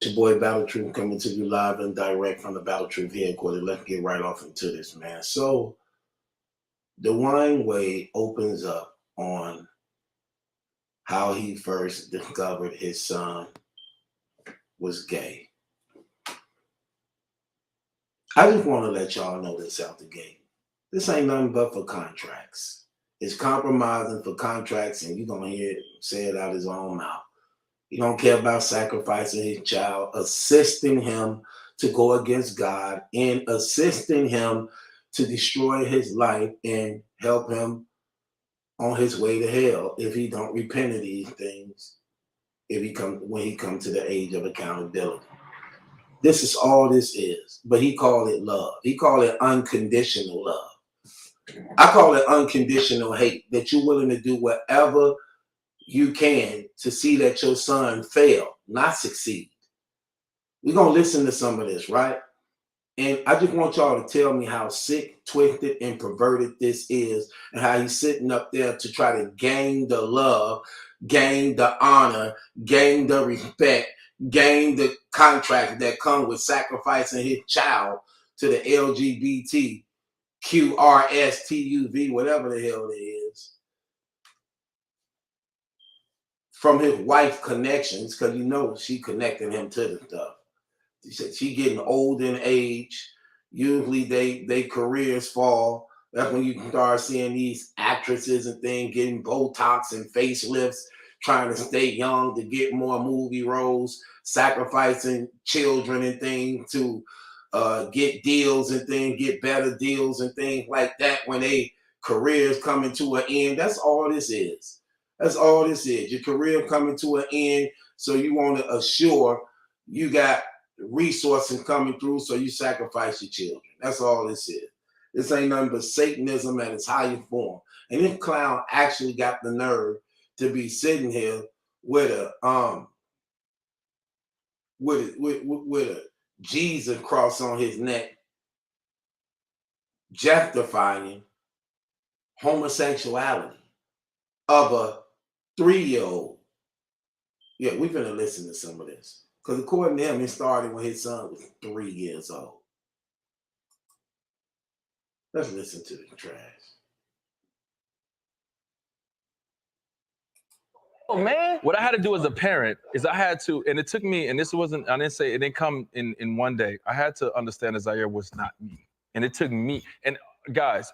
Your boy Battle Truth coming to you live and direct from the Battle Truth headquarters. Let's get right off into this, man. So, Dwayne Wade opens up on how he first discovered his son was gay. I just want to let y'all know this out the gate. This ain't nothing but for contracts. It's compromising for contracts, and you're going to hear it say it out his own mouth. He don't care about sacrificing his child, assisting him to go against God, and assisting him to destroy his life and help him on his way to hell if he don't repent of these things. When he comes to the age of accountability, this is all this is. But he called it love. He called it unconditional love. I call it unconditional hate. That you're willing to do whatever you can to see that your son fail, not succeed. We're going to listen to some of this, right? And I just want y'all to tell me how sick, twisted, and perverted this is, and how he's sitting up there to try to gain the love, gain the honor, gain the respect, gain the contract that comes with sacrificing his child to the LGBTQRSTUV, whatever the hell it is, from his wife connections, because you know she connected him to the stuff. She said she getting old in age. Usually they careers fall. That's when you can start seeing these actresses and things getting Botox and facelifts, trying to stay young to get more movie roles, sacrificing children and things to get deals and things, get better deals and things like that when they careers coming to an end. That's all this is. That's all this is. Your career coming to an end, so you want to assure you got resources coming through, so you sacrifice your children. That's all this is. This ain't nothing but Satanism at its highest form. And this clown actually got the nerve to be sitting here with a with a Jesus cross on his neck, justifying homosexuality of a 3-year-old. Yeah, we're gonna listen to some of this. Because according to him, it started when his son was 3 years old. Let's listen to the trash. Oh man, what I had to do as a parent is I had to, and it took me, and this wasn't, I didn't say it didn't come in one day. I had to understand that Zaire was not me. And it took me, and guys,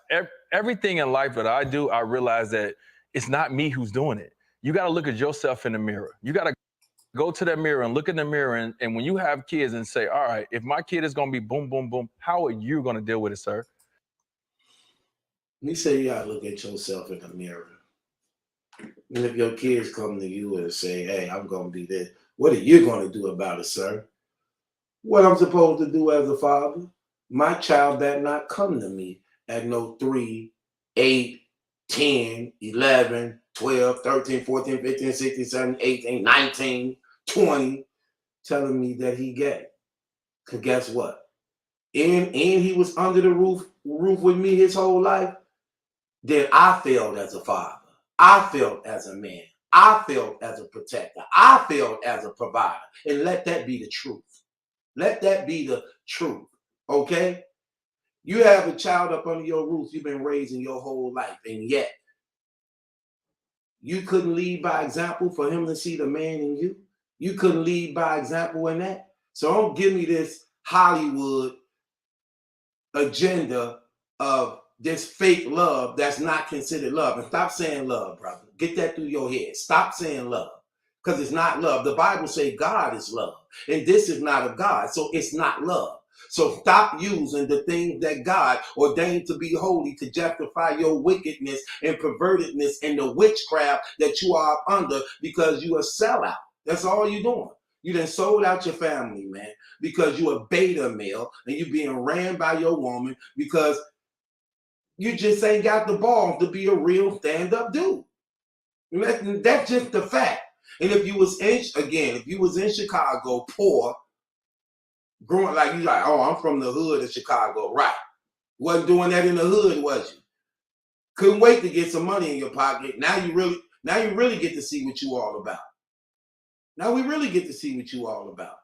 everything in life that I do, I realize that it's not me who's doing it. You got to look at yourself in the mirror. You got to go to that mirror and look in the mirror, and when you have kids and say, all right, if my kid is going to be boom, boom, boom, how are you going to deal with it, sir? Let me say you got to look at yourself in the mirror. And if your kids come to you and say, hey, I'm going to be this, what are you going to do about it, sir? What I'm supposed to do as a father? My child better not come to me at no 3, 8, 10, 11, 12, 13, 14, 15, 16, 17, 18, 19, 20, telling me that he gay. Because guess what? And he was under the roof with me his whole life. Then I failed as a father. I failed as a man. I failed as a protector. I failed as a provider. And let that be the truth. Let that be the truth. Okay? You have a child up under your roof you've been raising your whole life, and yet you couldn't lead by example for him to see the man in you. You couldn't lead by example in that. So don't give me this Hollywood agenda of this fake love that's not considered love. And stop saying love, brother. Get that through your head. Stop saying love, because it's not love. The Bible says God is love, and this is not of God, so it's not love. So stop using the things that God ordained to be holy to justify your wickedness and pervertedness and the witchcraft that you are under, because you are sellout. That's all you're doing. You done sold out your family, man, because you a beta male and you being ran by your woman because you just ain't got the balls to be a real stand-up dude. That's just the fact. And if you was in Chicago, poor, growing like you like, oh, I'm from the hood of Chicago, right? Wasn't doing that in the hood, was you? Couldn't wait to get some money in your pocket. Now you really get to see what you all about. Now we really get to see what you all about.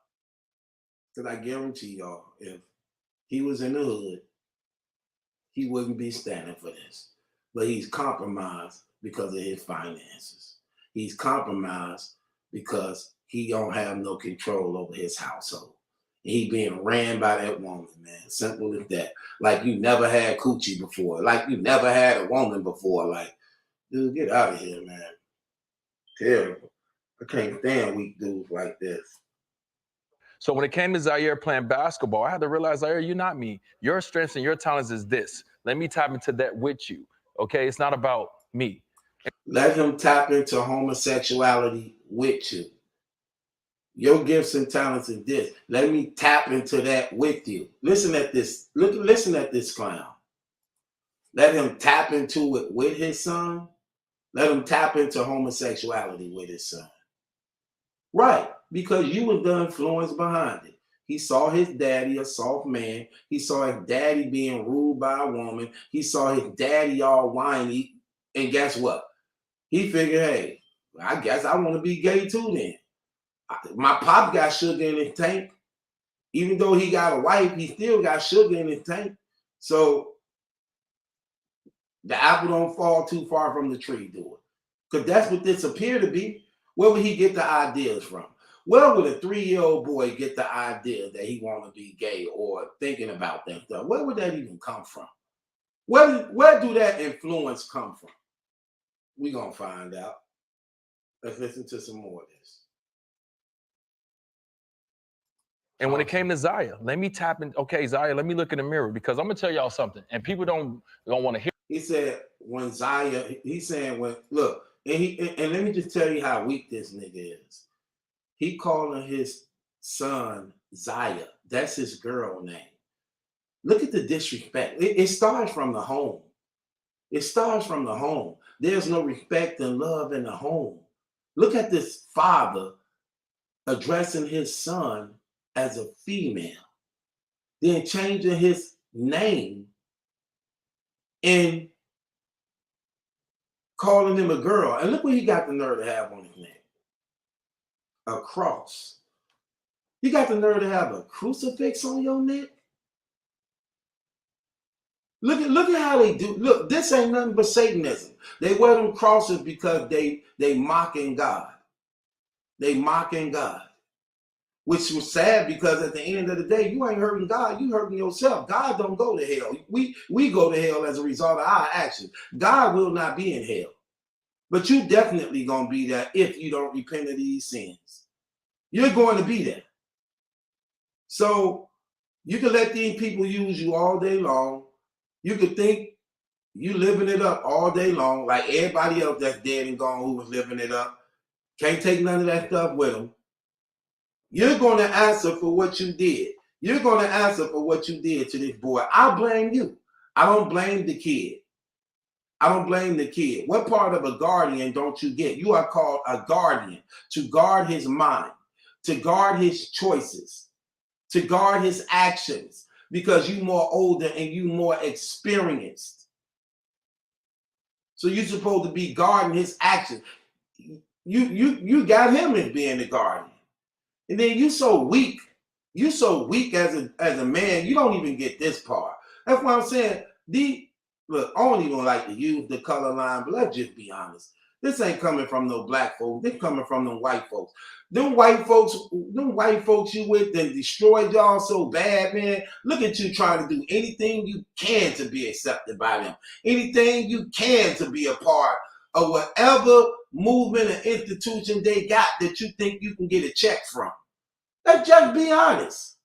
Because I guarantee y'all, if he was in the hood, he wouldn't be standing for this. But he's compromised because of his finances. He's compromised because he don't have no control over his household. He being ran by that woman, man. Simple as that. Like you never had coochie before. Like you never had a woman before. Like, dude, get out of here, man. Terrible. I can't stand weak dudes like this. So when it came to Zaire playing basketball, I had to realize, Zaire, you're not me. Your strengths and your talents is this. Let me tap into that with you. Okay, it's not about me. Let him tap into homosexuality with you. Your gifts and talents is this. Let me tap into that with you. Listen at this. Listen at this clown. Let him tap into it with his son. Let him tap into homosexuality with his son. Right, because you was the influence behind it. He saw his daddy a soft man. He saw his daddy being ruled by a woman. He saw his daddy all whiny. And guess what? He figured, hey, I guess I want to be gay too then. My pop got sugar in his tank. Even though he got a wife, he still got sugar in his tank. So the apple don't fall too far from the tree, do it. Because that's what this appeared to be. Where would he get the ideas from? Where would a 3-year-old boy get the idea that he want to be gay or thinking about that stuff? Where would that even come from? Where do that influence come from? We're going to find out. Let's listen to some more of this. And when it came to Zaire, let me tap in. Okay, Zaire, let me look in the mirror because I'm gonna tell y'all something, and people don't want to hear. He said when Zaire, he's saying when look, and let me just tell you how weak this nigga is. He calling his son Zaire. That's his girl name. Look at the disrespect. It starts from the home. It starts from the home. There's no respect and love in the home. Look at this father addressing his son as a female, then changing his name and calling him a girl. And look what he got the nerve to have on his neck. A cross. You got the nerve to have a crucifix on your neck? Look at how they do. Look, this ain't nothing but Satanism. They wear them crosses because they mocking God. They mocking God. Which was sad because at the end of the day, you ain't hurting God, you hurting yourself. God don't go to hell. We go to hell as a result of our actions. God will not be in hell. But you definitely gonna be there if you don't repent of these sins. You're going to be there. So you can let these people use you all day long. You could think you living it up all day long, like everybody else that's dead and gone who was living it up. Can't take none of that stuff with them. You're going to answer for what you did. You're going to answer for what you did to this boy. I blame you. I don't blame the kid. I don't blame the kid. What part of a guardian don't you get? You are called a guardian to guard his mind, to guard his choices, to guard his actions, because you more older and you more experienced. So you're supposed to be guarding his actions. You got him as being the guardian. And then you so weak. You so weak as a man, you don't even get this part. That's why I'm saying, look, I don't even like to use the color line, but let's just be honest. This ain't coming from no black folks. This coming from them white folks. Them white folks you with that destroyed y'all so bad, man. Look at you trying to do anything you can to be accepted by them. Anything you can to be a part of whatever movement or institution they got that you think you can get a check from. Let's just be honest.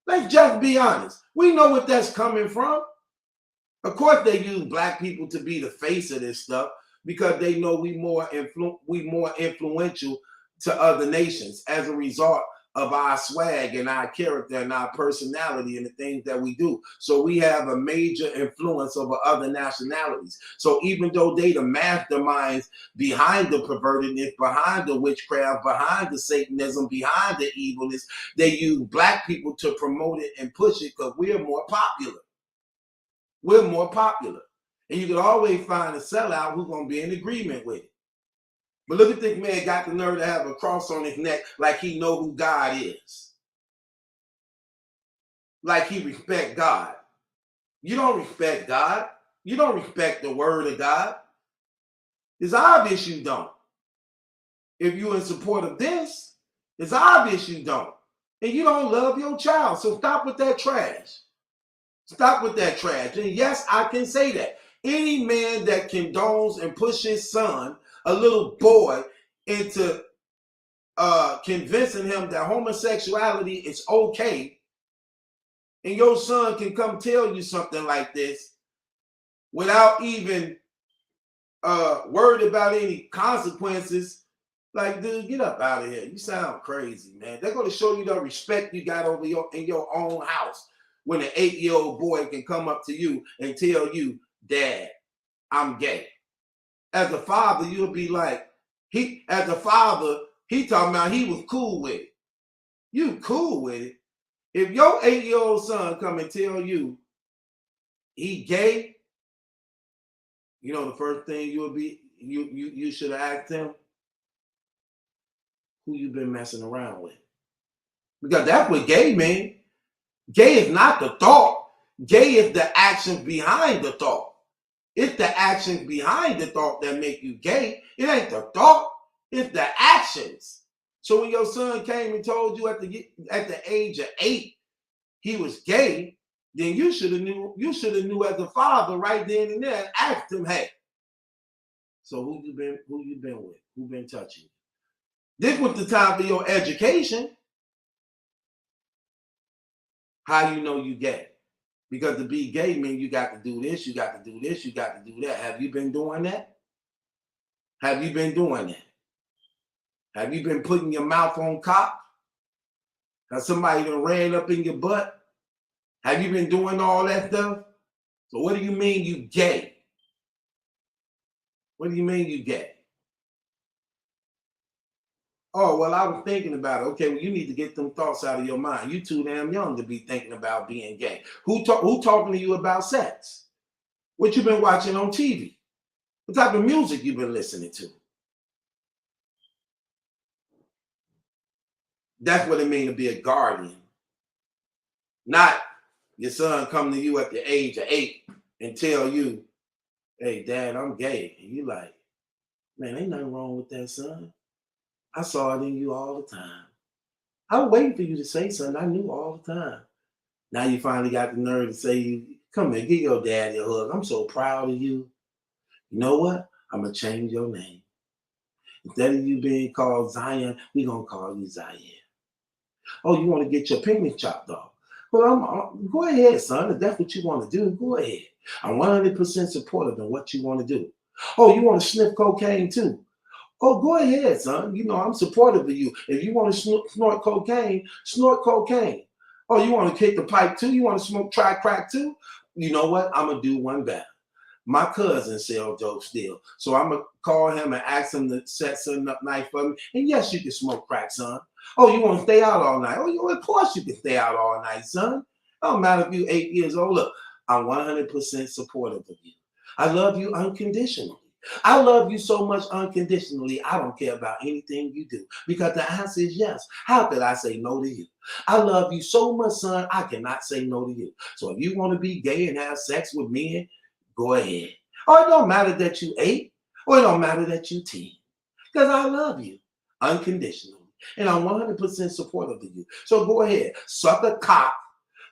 Let's just be honest. We know what that's coming from. Of course, they use black people to be the face of this stuff because they know we more influential to other nations as a result of our swag and our character and our personality and the things that we do. So we have a major influence over other nationalities. So even though they the masterminds behind the pervertedness, behind the witchcraft, behind the Satanism, behind the evilness, they use black people to promote it and push it because we're more popular. We're more popular. And you can always find a sellout who's going to be in agreement with it. But look at this man got the nerve to have a cross on his neck like he know who God is. like he respect God. You don't respect God. You don't respect the word of God. It's obvious you don't. If you're in support of this, it's obvious you don't. And you don't love your child. So stop with that trash. Stop with that trash. And yes, I can say that. Any man that condones and pushes his son, a little boy, into convincing him that homosexuality is okay, and your son can come tell you something like this without even worried about any consequences, like, dude, get up out of here. You sound crazy, man. They're going to show you the respect you got over in your own house when an 8-year-old boy can come up to you and tell you, Dad, I'm gay. As a father, you'll be like, he talking about he was cool with it. You cool with it? If your 8-year-old son come and tell you he gay, you know the first thing you should have asked him, who you been messing around with? Because that's what gay mean. Gay is not the thought. Gay is the actions behind the thought. It's the actions behind the thought that make you gay. It ain't the thought. It's the actions. So when your son came and told you at the age of 8 he was gay, then you should have knew. You should have knew as a father right then and there and asked him, hey, so who you been with? Who been touching you? This was the time for your education. How you know you gay? Because to be gay means you got to do this, you got to do this, you got to do that. Have you been doing that? Have you been doing that? Have you been putting your mouth on cock? Has somebody done ran up in your butt? Have you been doing all that stuff? So what do you mean you gay? What do you mean you gay? Oh, well, I was thinking about it. Okay, well, you need to get them thoughts out of your mind. You too damn young to be thinking about being gay. Who talking to you about sex? What you been watching on TV? What type of music you been listening to? That's what it means to be a guardian. Not your son come to you at the age of 8 and tell you, hey, Dad, I'm gay. And you like, man, ain't nothing wrong with that, son. I saw it in you all the time. I was waiting for you to say something. I knew all the time. Now you finally got the nerve to say, come here, give your daddy a hug. I'm so proud of you. You know what? I'm going to change your name. Instead of you being called Zion, we're going to call you Zaire. Oh, you want to get your picnic chopped off? Well, go ahead, son. If that's what you want to do, go ahead. I'm 100% supportive in what you want to do. Oh, you want to sniff cocaine too? Oh, go ahead, son. You know, I'm supportive of you. If you want to snort cocaine, snort cocaine. Oh, you want to kick the pipe too? You want to try crack too? You know what? I'm going to do one better. My cousin sells dope still. So I'm going to call him and ask him to set something up nice for me. And yes, you can smoke crack, son. Oh, you want to stay out all night? Oh, of course you can stay out all night, son. It don't matter if you're 8 years old. Look, I'm 100% supportive of you. I love you unconditionally. I love you so much unconditionally, I don't care about anything you do. Because the answer is yes. How could I say no to you? I love you so much, son, I cannot say no to you. So if you want to be gay and have sex with men, go ahead. Or it don't matter that you 8, or it don't matter that you 10. Because I love you unconditionally. And I'm 100% supportive of you. So go ahead, suck a cock.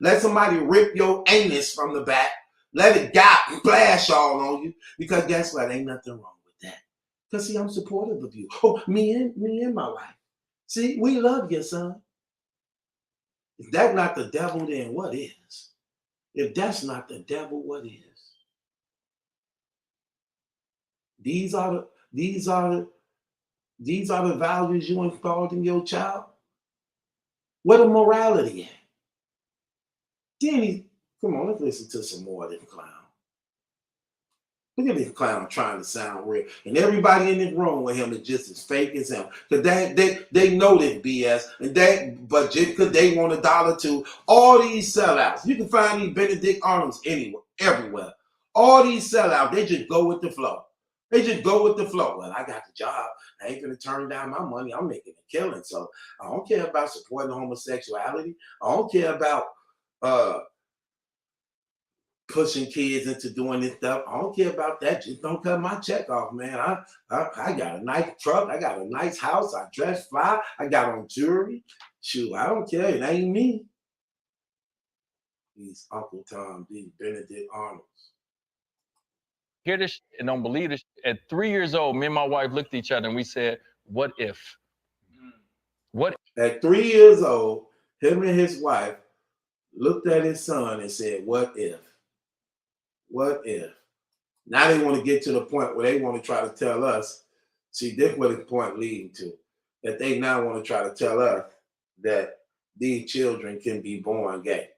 Let somebody rip your anus from the back. Let it splash all on you. Because guess what? Ain't nothing wrong with that. Because see, I'm supportive of you. Oh, me and my wife. See, we love you, son. If that's not the devil, then what is? If that's not the devil, what is? These are the values you installed in your child. Where the morality at? Then come on, let's listen to some more of this clown. Look at this clown trying to sound real. And everybody in this room with him is just as fake as him. Because they know this BS. But just because they want $1 too, all these sellouts. You can find these Benedict Arnolds anywhere, everywhere. All these sellouts, they just go with the flow. They just go with the flow. Well, I got the job. I ain't gonna turn down my money. I'm making a killing. So I don't care about supporting homosexuality. I don't care about pushing kids into doing this stuff. I don't care about that. Just don't cut my check off, man. I got a nice truck. I got a nice house. I dress fly. I got on jewelry. Shoot, I don't care. It ain't me. These Uncle Tom, these Benedict Arnolds. Hear this and don't believe this. At 3 years old, me and my wife looked at each other and we said, what if? What? At 3 years old, him and his wife looked at his son and said, what if? What if? Now they want to get to the point where they want to try to tell us, see, this is what the point leading to, that they now want to try to tell us that these children can be born gay.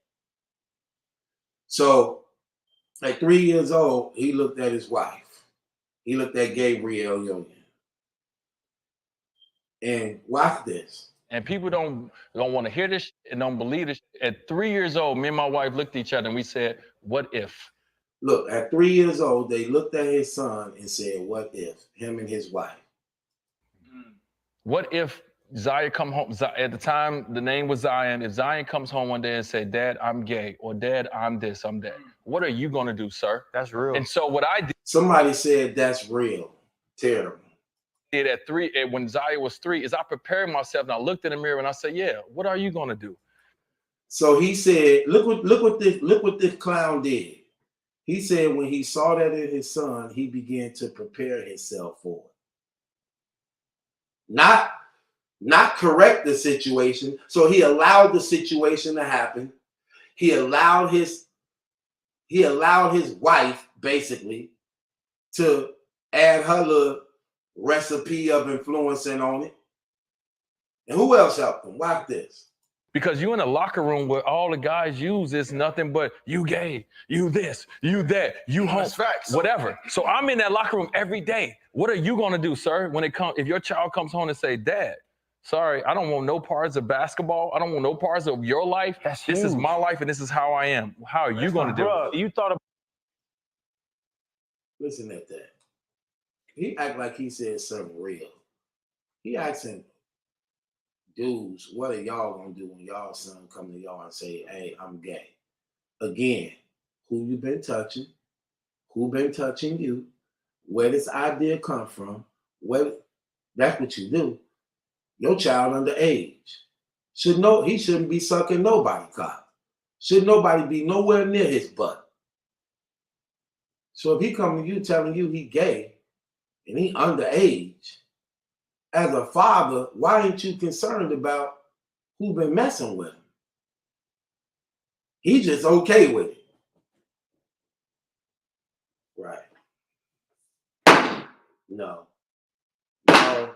So at 3 years old, he looked at his wife. He looked at Gabrielle Union. And watch this. And people don't want to hear this and don't believe this. At 3 years old, me and my wife looked at each other and we said, what if? Look, at 3 years old, they looked at his son and said, what if? Him and his wife. What if Zion come home? At the time, the name was Zion. If Zion comes home one day and say, Dad, I'm gay, or Dad, I'm this, I'm that. What are you going to do, sir? That's real. And so what I did. Somebody said that's real. Terrible. At 3, when Zion was 3, is I prepared myself and I looked in the mirror and I said, yeah, what are you going to do? So he said, look what this clown did. He said when he saw that in his son, he began to prepare himself for it. Not correct the situation. So he allowed the situation to happen. He allowed his wife basically to add her little recipe of influencing on it. And who else helped him? Watch this. Because you in a locker room where all the guys use is nothing but you gay, you this, you that, you home, whatever. So I'm in that locker room every day. What are you gonna do, sir, when it comes, if your child comes home and say, Dad, sorry, I don't want no parts of basketball. I don't want no parts of your life. This is my life and this is how I am. How are you gonna do it? You thought of. Listen at that. He act like he said something real. He asking dudes, what are y'all gonna do when y'all son come to y'all and say, hey, I'm gay? Again, who you been touching? Who been touching you? Where this idea come from? That's what you do. Your child underage. He shouldn't be sucking nobody's cock. Should nobody be nowhere near his butt. So if he come to you telling you he gay and he underage, as a father, why ain't you concerned about who been messing with him? He just okay with it. Right. No. Man,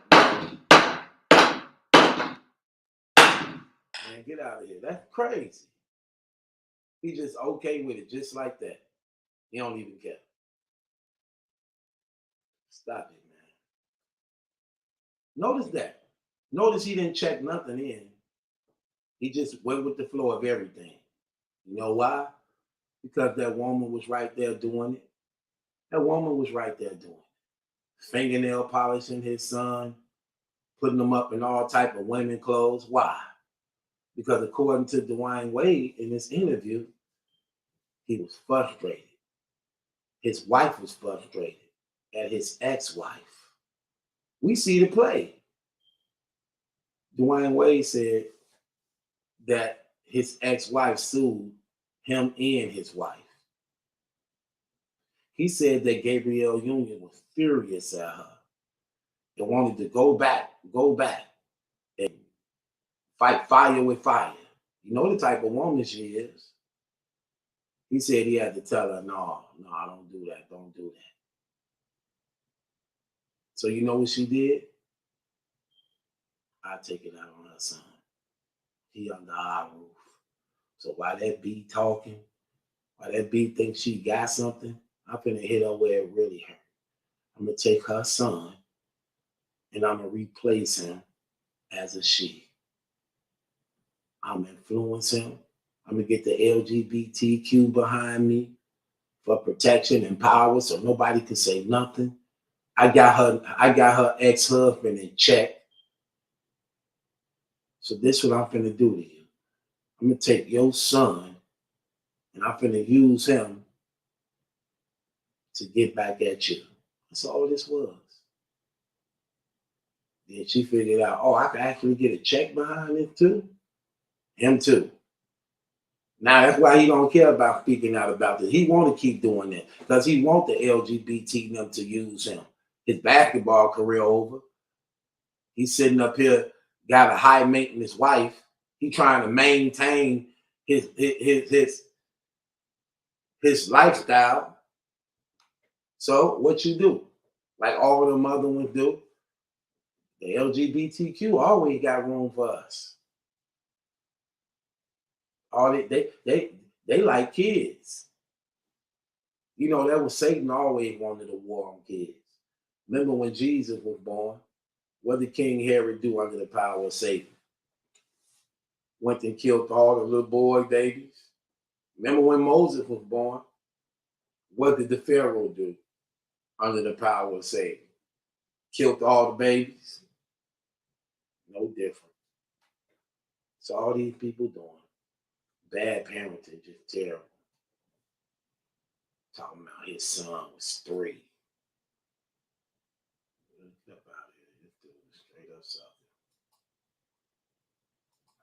get out of here. That's crazy. He just okay with it, just like that. He don't even care. Stop it, man. Notice that. Notice he didn't check nothing in. He just went with the flow of everything. You know why? Because that woman was right there doing it. That woman was right there doing it. Fingernail polishing his son, putting him up in all type of women clothes. Why? Because according to Dwayne Wade in this interview, he was frustrated. His wife was frustrated at his ex-wife. We see the play. Dwayne Wade said that his ex-wife sued him and his wife. He said that Gabrielle Union was furious at her and wanted to go back and fight fire with fire. You know the type of woman she is. He said he had to tell her, no, don't do that, don't do that. So you know what she did? I take it out on her son. He under our roof. So while that B talking, while that B thinks she got something, I'm finna hit her where it really hurt. I'm gonna take her son and I'm gonna replace him as a she. I'm gonna influence him. I'm gonna get the LGBTQ behind me for protection and power so nobody can say nothing. I got her ex-husband in check. So this is what I'm finna do to you. I'm gonna take your son and I'm finna use him to get back at you. That's all this was. Then she figured out, oh, I can actually get a check behind it too. Him too. Now that's why he don't care about speaking out about this. He want to keep doing that because he want the LGBT them to use him. His basketball career over. He's sitting up here, got a high maintenance wife. He trying to maintain his lifestyle. So what you do? Like all the other ones do. The LGBTQ always got room for us. All they like kids. You know, that was Satan always wanted a war on kids. Remember when Jesus was born? What did King Herod do under the power of Satan? Went and killed all the little boy babies. Remember when Moses was born? What did the Pharaoh do under the power of Satan? Killed all the babies. No different. So all these people doing bad parenting, just terrible. Talking about his son was 3. Straight up something.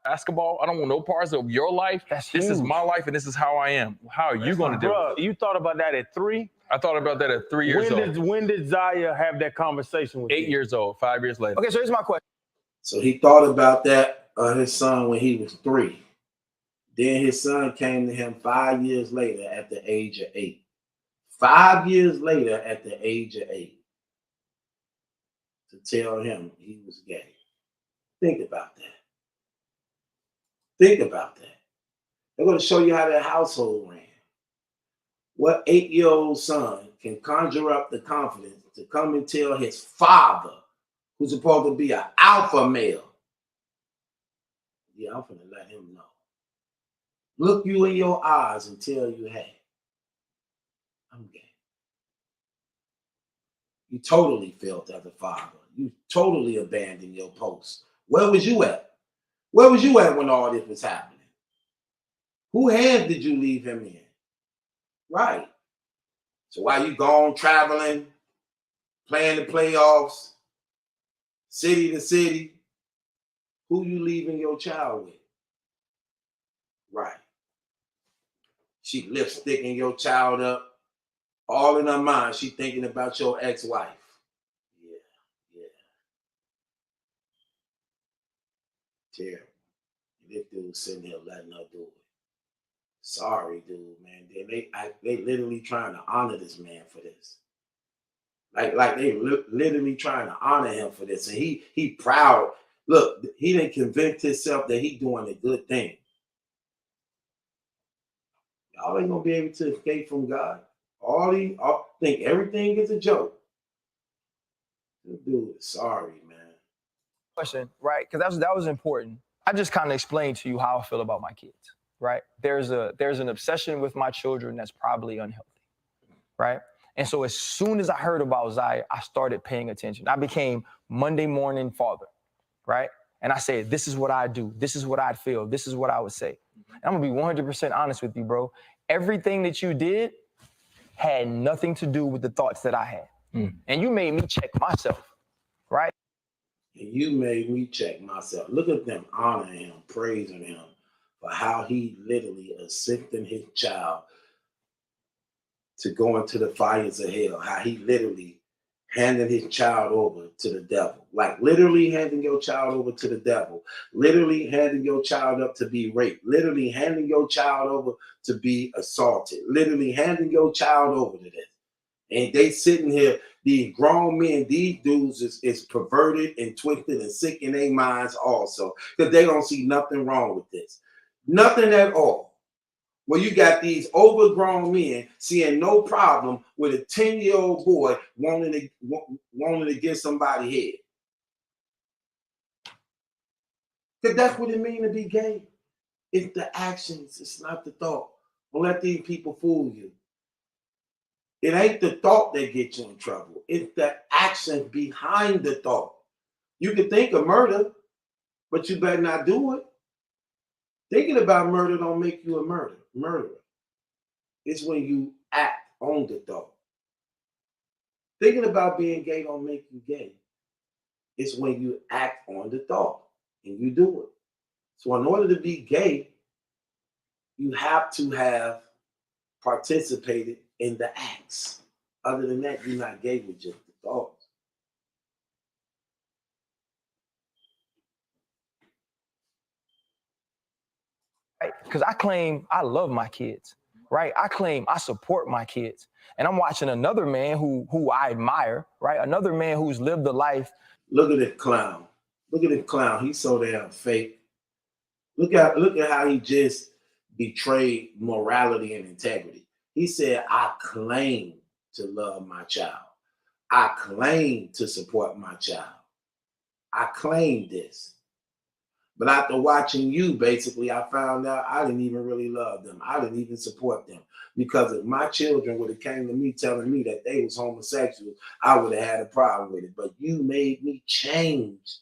Basketball, I don't want no parts of your life. This is my life and this is how I am. How are you going to do it? You thought about that at 3? I thought about that at 3 years old. When did Zaya have that conversation with you? 8 years old, 5 years later. Okay, so here's my question. So he thought about that his son when he was 3. Then his son came to him 5 years later at the age of 8. 5 years later at the age of 8 to tell him he was gay. Think about that. Think about that. They're going to show you how that household ran. What 8-year-old son can conjure up the confidence to come and tell his father, who's supposed to be an alpha male, yeah, I'm going to let him know. Look you in your eyes and tell you, hey, I'm gay. You totally failed as a father. You totally abandoned your post. Where was you at? Where was you at when all this was happening? Who hands did you leave him in? Right. So while you gone traveling, playing the playoffs, city to city, who you leaving your child with? Right. She lipsticking your child up. All in her mind, she thinking about your ex-wife. Yeah. Terrible. This dude sitting here letting her do it. Sorry, dude, man. They literally trying to honor this man for this. Like they literally trying to honor him for this. And he proud. Look, he didn't convince himself that he doing a good thing. Y'all ain't gonna be able to escape from God. All think everything is a joke. Dude, sorry, man. Question, right? Because that was important. I just kind of explained to you how I feel about my kids, right? There's an obsession with my children that's probably unhealthy, right? And so as soon as I heard about Zaya, I started paying attention. I became Monday morning father, right? And I said, this is what I do. This is what I'd feel. This is what I would say. And I'm gonna be 100% honest with you, bro. Everything that you did had nothing to do with the thoughts that I had. And you made me check myself, right? And you made me check myself. Look at them honoring him, praising him for how he literally assisted his child to go into the fires of hell. How he literally handed his child over to the devil. Like literally handing your child over to the devil. Literally handing your child up to be raped. Literally handing your child over to be assaulted. Literally handing your child over to this. And they sitting here, these grown men, these dudes is perverted and twisted and sick in their minds also. Because they don't see nothing wrong with this. Nothing at all. Well, you got these overgrown men seeing no problem with a 10-year-old boy wanting to get somebody head. Because that's what it means to be gay. It's the actions, it's not the thought. Don't let these people fool you. It ain't the thought that gets you in trouble. It's the action behind the thought. You can think of murder, but you better not do it. Thinking about murder don't make you a murderer. It's when you act on the thought. Thinking about being gay don't make you gay. It's when you act on the thought and you do it. So in order to be gay, you have to have participated in the acts. Other than that, you're not gay with just the thoughts. Right? Because I claim I love my kids, right? I claim I support my kids. And I'm watching another man who I admire, right? Another man who's lived a life. Look at that clown. Look at that clown. He's so damn fake. Look at how he just betrayed morality and integrity. He said, I claim to love my child. I claim to support my child. I claim this. But after watching you, basically, I found out I didn't even really love them. I didn't even support them. Because if my children would have came to me telling me that they was homosexual, I would have had a problem with it. But you made me change.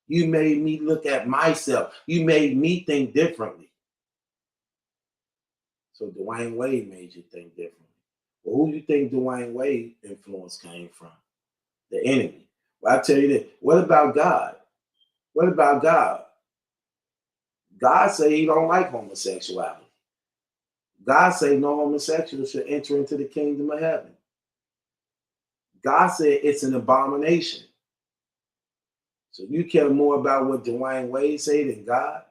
You made me look at myself. You made me think differently. So Dwayne Wade made you think differently. Well, who do you think Dwayne Wade influence came from? The enemy. Well, I tell you this. What about God? What about God? God say he don't like homosexuality. God say no homosexual should enter into the kingdom of heaven. God said it's an abomination. So you care more about what Dwayne Wade say than God?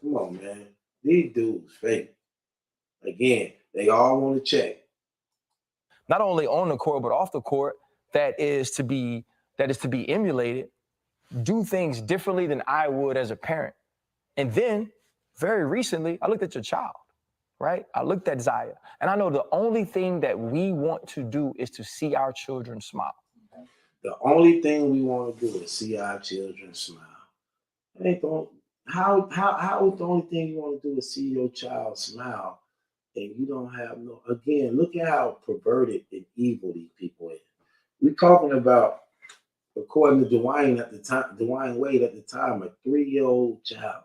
Come on, man. These dudes fake. Again, they all want to check. Not only on the court, but off the court, that is to be emulated, do things differently than I would as a parent. And then, very recently, I looked at your child, right? I looked at Zaya, and I know the only thing that we want to do is to see our children smile. The only thing we want to do is see our children smile. How is the only thing you want to do is see your child smile, and you don't have no? Again, look at how perverted and evil these people are. We're talking about, according to Dwayne Wade at the time, a 3-year-old child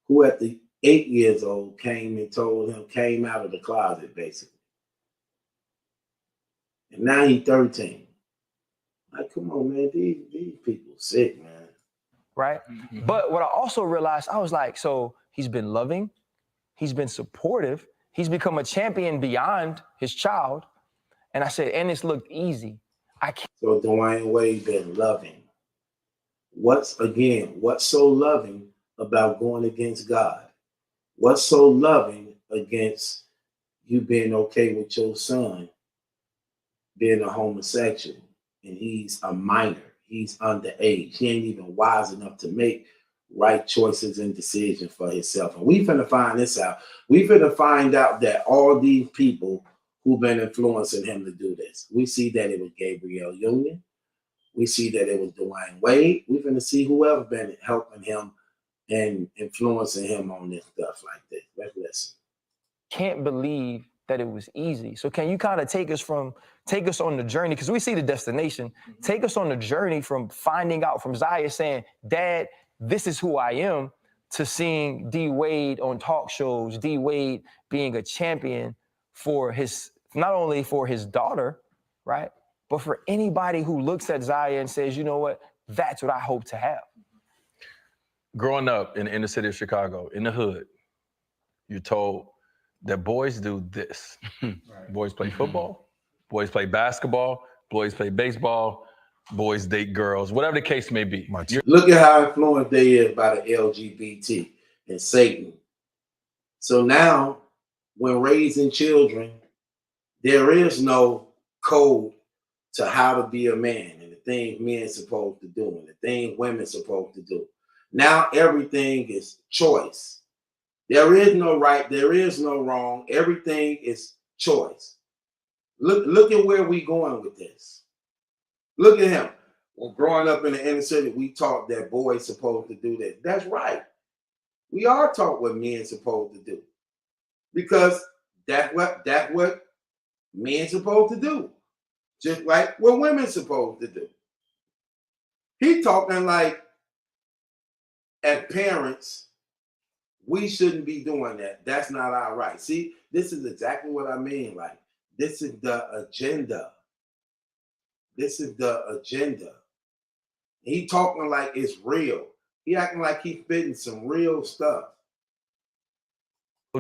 who at the 8 years old came out of the closet, basically. And now he's 13. Like, come on, man, these people sick, man. Right? Mm-hmm. But what I also realized, I was like, so he's been loving, he's been supportive, he's become a champion beyond his child. And I said, and it's looked easy. So Dwayne Wade been loving. What's so loving about going against God? What's so loving against you being okay with your son being a homosexual? And he's a minor. He's underage. He ain't even wise enough to make right choices and decisions for himself. And we finna find this out. We finna find out that all these people who've been influencing him to do this. We see that it was Gabrielle Union. We see that it was Dwayne Wade. We're finna see whoever been helping him and influencing him on this stuff like this. Let's listen. Can't believe that it was easy. So can you kind of take us on the journey? Because we see the destination. Take us on the journey from finding out, from Zaya saying, Dad, this is who I am, to seeing D Wade on talk shows, D Wade being a champion for not only for his daughter, right? But for anybody who looks at Zaya and says, you know what, that's what I hope to have. Growing up in the inner city of Chicago, in the hood, you're told that boys do this. Right. Boys play football, boys play basketball, boys play baseball, boys date girls, whatever the case may be. Look at how influenced they is by the LGBT and Satan. So now, when raising children, there is no code to how to be a man and the things men supposed to do and the things women supposed to do. Now everything is choice. There is no right, there is no wrong. Everything is choice. Look at where we going with this. Look at him. Well, growing up in the inner city, we taught that boys supposed to do that. That's right. We are taught what men supposed to do. Because that's what men supposed to do. Just like what women supposed to do. He talking like as parents, We shouldn't be doing that. That's not our right. See, this is exactly what I mean. Like, this is the agenda. This is the agenda. He talking like it's real. He acting like he fitting some real stuff.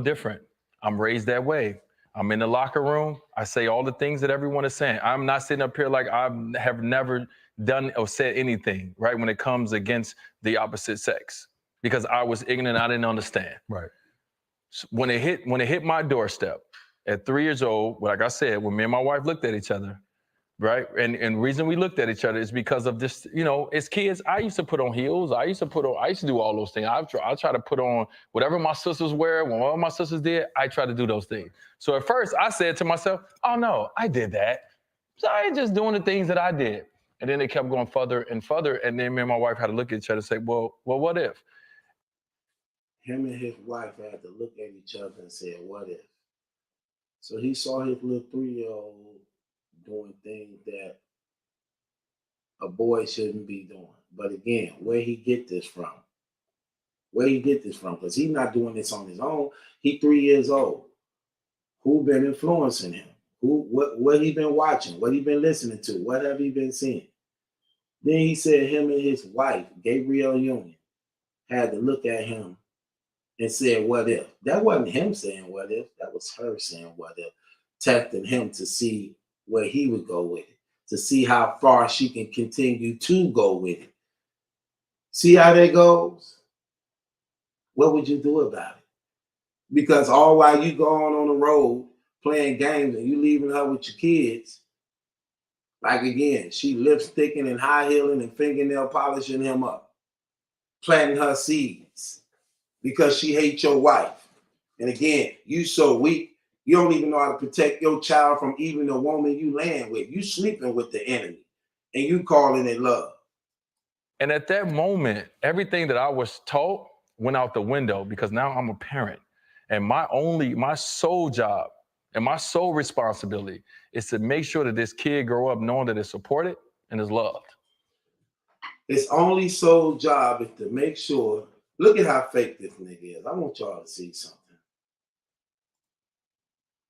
Different. I'm raised that way. I'm in the locker room. I say all the things that everyone is saying. I'm not sitting up here like I have never done or said anything, right, when it comes against the opposite sex, because I was ignorant. I didn't understand. Right. So when it hit my doorstep at 3 years old, like I said, when me and my wife looked at each other, right, and the reason we looked at each other is because of this. You know, as kids, I used to put on heels. I used to do all those things. I try to put on whatever my sisters wear. When all my sisters did, I try to do those things. So at first, I said to myself, "Oh no, I did that. So I ain't just doing the things that I did." And then it kept going further and further. And then me and my wife had to look at each other and say, "Well, what if?" Him and his wife had to look at each other and say, what if? So he saw his little 3-year-old doing things that a boy shouldn't be doing. But again, where he get this from? Where he get this from? Because he's not doing this on his own. He 3 years old. Who been influencing him? What he been watching? What he been listening to? What have he been seeing? Then he said him and his wife, Gabrielle Union, had to look at him and said, what if? That wasn't him saying what if. That was her saying what if, testing him to see where he would go with it, to see how far she can continue to go with it. See how that goes? What would you do about it? Because all while you going on the road playing games and you leaving her with your kids, like again, she lipsticking and high heeling and fingernail polishing him up, planting her seeds because she hates your wife. And again, you so weak, you don't even know how to protect your child from even the woman you laying with. You sleeping with the enemy and you calling it love. And at that moment, everything that I was taught went out the window, because now I'm a parent. And my sole job and my sole responsibility is to make sure that this kid grow up knowing that it's supported and is loved. His only sole job is to make sure, look at how fake this nigga is. I want y'all to see something.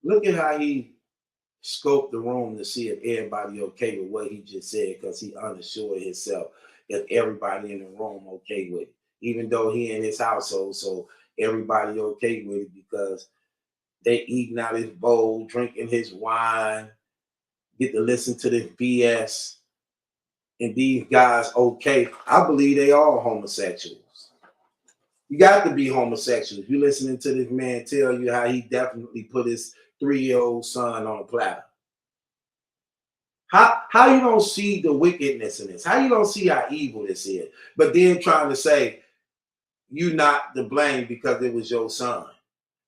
Look at how he scoped the room to see if everybody okay with what he just said, because he unassured himself if everybody in the room okay with it, even though he in his household, so everybody okay with it because they eating out his bowl, drinking his wine, get to listen to this BS, and these guys okay. I believe they all homosexuals. You got to be homosexual if you're listening to this man tell you how he definitely put his 3-year-old son on a platter. How you don't see the wickedness in this? How you don't see how evil this is? But then trying to say you not to blame because it was your son.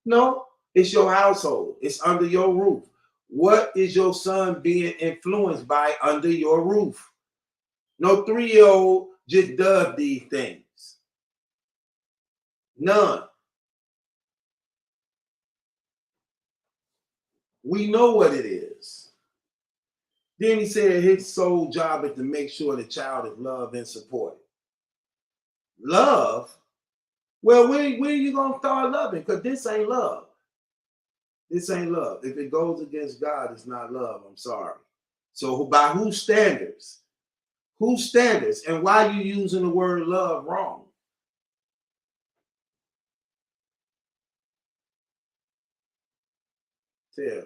No, it's your household. It's under your roof. What is your son being influenced by under your roof? No 3-year-old just does these things. None. We know what it is. Then he said his sole job is to make sure the child is loved and supported. Love? Well, where are you going to start loving? Because this ain't love. This ain't love. If it goes against God, it's not love. I'm sorry. So by whose standards? Whose standards? And why are you using the word love wrong? Tell me.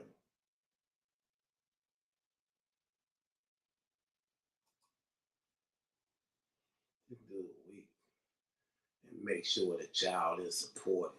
And make sure the child is supported.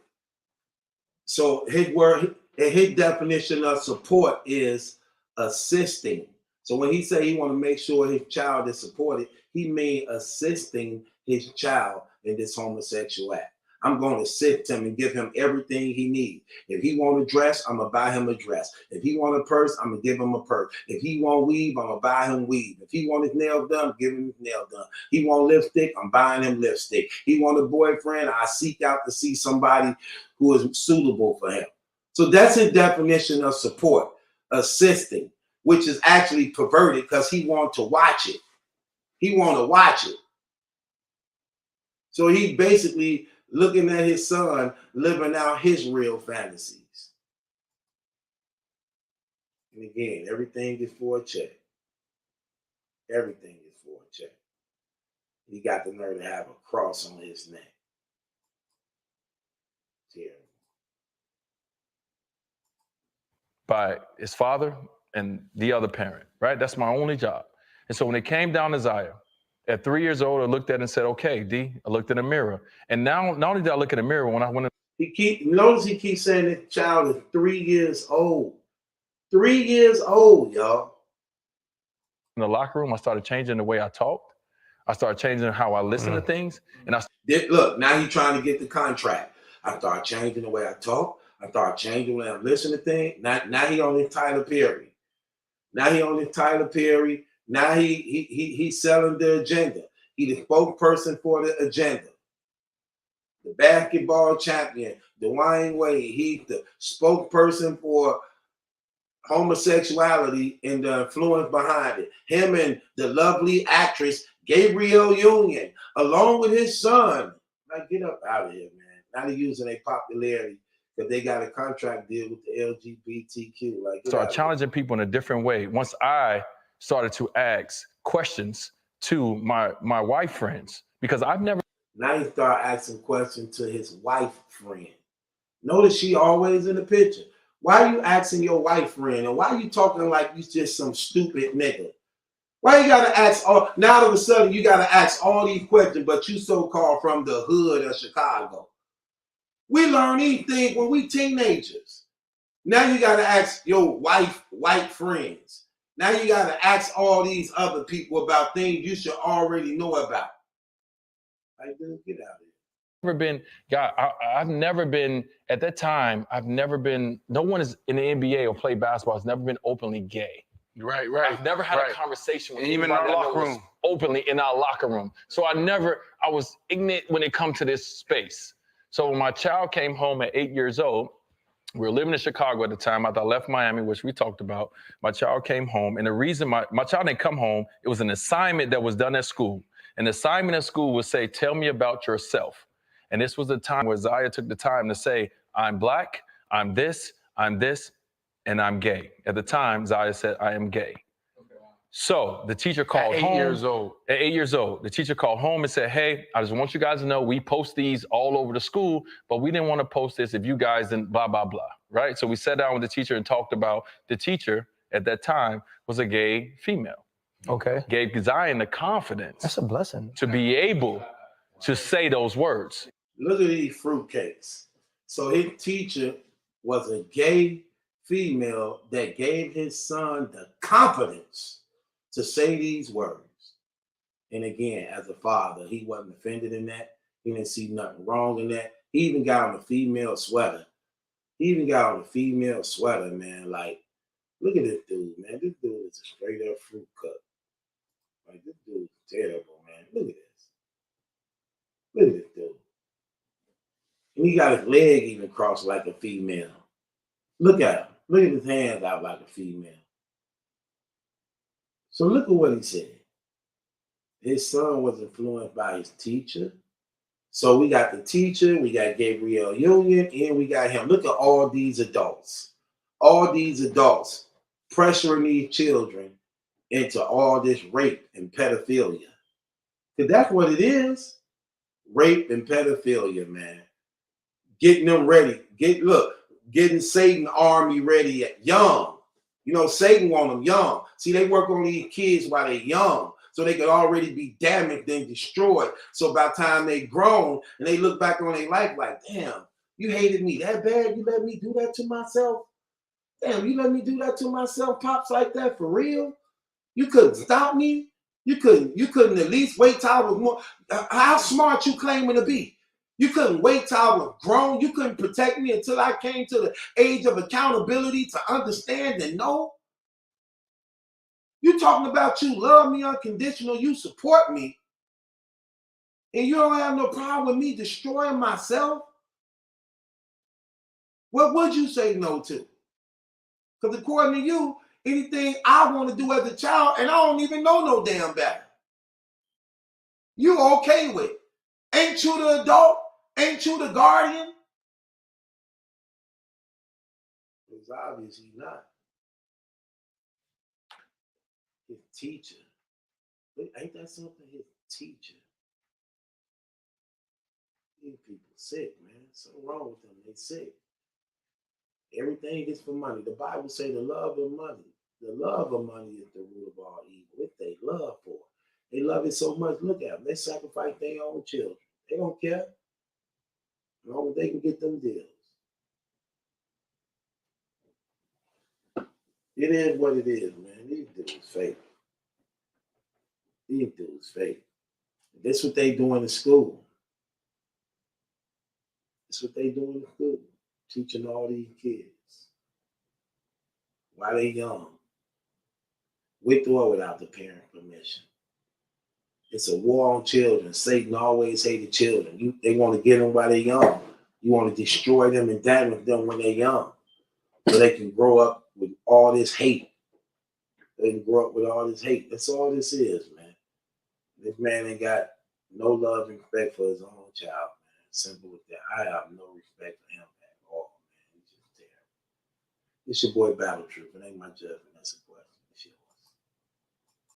So his definition of support is assisting. So when he say he want to make sure his child is supported, he mean assisting his child in this homosexual act. I'm going to assist him and give him everything he needs. If he want a dress, I'm going to buy him a dress. If he want a purse, I'm going to give him a purse. If he want weave, I'm going to buy him weave. If he want his nail done, give him his nail done. He want lipstick, I'm buying him lipstick. He want a boyfriend, I seek out to see somebody who is suitable for him. So that's his definition of support, assisting, which is actually perverted because he want to watch it. He want to watch it. So he basically looking at his son living out his real fantasies. And again, everything is for a check. Everything is for a check. He got the nerve to have a cross on his neck. Terrible. By his father and the other parent, right? That's my only job. And so when it came down to Zaya, at 3 years old, I looked at it and said, okay, D, I looked in the mirror. And now, not only did I look in the mirror, when I went in, Notice he keeps saying the child is 3 years old. 3 years old, y'all. in the locker room, I started changing the way I talked. I started changing how I listened to things. And Look, now he's trying to get the contract. I started changing the way I talk. I started changing the way I listen to things. Now he on his Tyler Perry. Now he's selling the agenda. He the spokesperson for the agenda. The basketball champion, Dwayne Wade, he's the spokesperson for homosexuality and the influence behind it. Him and the lovely actress Gabrielle Union, along with his son. Like, get up out of here, man. Now they're using their popularity because they got a contract deal with the LGBTQ. Like, start challenging people in a different way. Once I started to ask questions to my wife friends, because I've never. Now he start asking questions to his wife friend. Notice she always in the picture. Why are you asking your wife friend? And why are you talking like you just some stupid nigga? Why you gotta ask all, now all of a sudden you gotta ask all these questions, but you so-called from the hood of Chicago. We learn these things when we teenagers. Now you gotta ask your wife, white friends. Now you gotta ask all these other people about things you should already know about. Like, dude, get out of here. I've never been, at that time, no one is in the NBA or play basketball has never been openly gay. Right. I've never had a conversation with even in our locker room. Openly in our locker room. So I was ignorant when it come to this space. So when my child came home at 8 years old, we were living in Chicago at the time after I left Miami, which we talked about. My child came home, and the reason my child didn't come home, it was an assignment that was done at school. An assignment at school would say, tell me about yourself. And this was the time where Zaya took the time to say, I'm black, I'm this, and I'm gay. At the time, Zaya said, I am gay. So the teacher called home. At 8 years old. At 8 years old, the teacher called home and said, hey, I just want you guys to know we post these all over the school, but we didn't want to post this if you guys didn't blah, blah, blah, right? So we sat down with the teacher and talked about the teacher at that time was a gay female. Okay. Gave Zion the confidence. That's a blessing. To be able to say those words. Look at these fruitcakes. So his teacher was a gay female that gave his son the confidence to say these words. And again, as a father, he wasn't offended in that. He didn't see nothing wrong in that. He even got on a female sweater. Man. Like, look at this dude, man. This dude is a straight up fruit cut. Like, this dude is terrible, man. Look at this dude. And he got his leg even crossed like a female. Look at him. Look at his hands out like a female. So look at what he said. His son was influenced by his teacher. So we got the teacher, we got Gabrielle Union, and we got him. Look at all these adults. All these adults pressuring these children into all this rape and pedophilia. Because that's what it is. Rape and pedophilia, man. Getting them ready. Getting Satan army ready at young. You know, Satan want them young. See, they work on these kids while they're young, so they could already be damaged and destroyed. So by the time they grown and they look back on their life like, damn, you hated me that bad? You let me do that to myself? Damn, you let me do that to myself, Pops, like that, for real? You couldn't stop me? You couldn't at least wait till I was more. How smart you claiming to be? You couldn't wait till I was grown. You couldn't protect me until I came to the age of accountability to understand and know. You talking about you love me unconditional, you support me, and you don't have no problem with me destroying myself? What would you say no to? Because according to you, anything I want to do as a child, and I don't even know no damn better, you okay with it. Ain't you the adult? Ain't you the guardian? It's obvious he's not. His teacher. Ain't that something? His teacher. These people sick, man. Something wrong with them. They sick. Everything is for money. The Bible say the love of money. The love of money is the root of all evil. What they love for. They love it so much. Look at them. They sacrifice their own children. They don't care. As long as they can get them deals. It is what it is, man. These dudes fake. These dudes fake. That's what they do in the school. That's what they do in the school. Teaching all these kids. While they young. With or without the parent permission. It's a war on children. Satan always hated children. They want to get them while they're young. You want to destroy them and damage them when they're young. So they can grow up with all this hate. They can grow up with all this hate. That's all this is, man. This man ain't got no love and respect for his own child, man. Simple as that. I have no respect for him at all, man. He's just terrible. It's your boy Battle Troop. It ain't my judgment. That's a